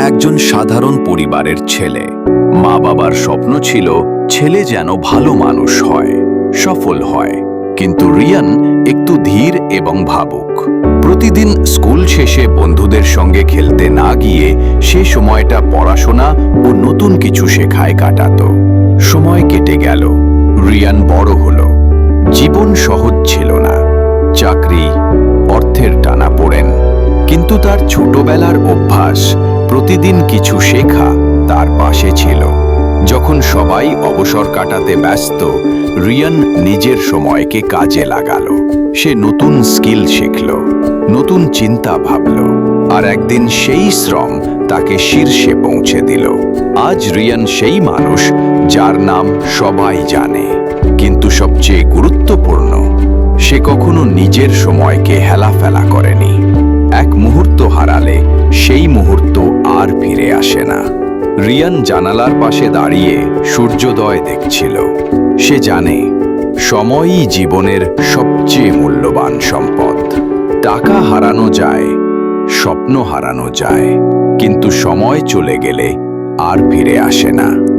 একজন সাধারণ পরিবারের ছেলে। মা বাবার স্বপ্ন ছিল ছেলে যেন ভালো মানুষ হয়, সফল হয়। কিন্তু রিয়ান একটু ধীর এবং ভাবুক। প্রতিদিন স্কুল শেষে বন্ধুদের সঙ্গে খেলতে না গিয়ে সে সময়টা পড়াশোনা ও নতুন কিছু শেখায় কাটাতো। সময় কেটে গেল, রিয়ান বড় হলো। জীবন সহজ ছিল না, চাকরি, অর্থের টানাপোড়েন। কিন্তু তার ছোটবেলার অভ্যাস, প্রতিদিন কিছু শেখা, তার পাশে ছিল। যখন সবাই অবসর কাটাতে ব্যস্ত, রিয়ান নিজের সময়কে কাজে লাগালো। সে নতুন স্কিল শিখল, নতুন চিন্তা ভাবল, আর একদিন সেই শ্রম তাকে শীর্ষে পৌঁছে দিল। আজ রিয়ান সেই মানুষ যার নাম সবাই জানে। কিন্তু সবচেয়ে গুরুত্বপূর্ণ, সে কখনো নিজের সময়কে হেলাফেলা করেনি। এক মুহূর্ত হারালে সেই মুহূর্ত আর ফিরে আসে না। রিয়ান জানালার পাশে দাঁড়িয়ে সূর্যোদয় দেখছিল। সে জানে সময়ই জীবনের সবচেয়ে মূল্যবান সম্পদ। টাকা হারানো যায়, স্বপ্ন হারানো যায়, কিন্তু সময় চলে গেলে আর ফিরে আসে না।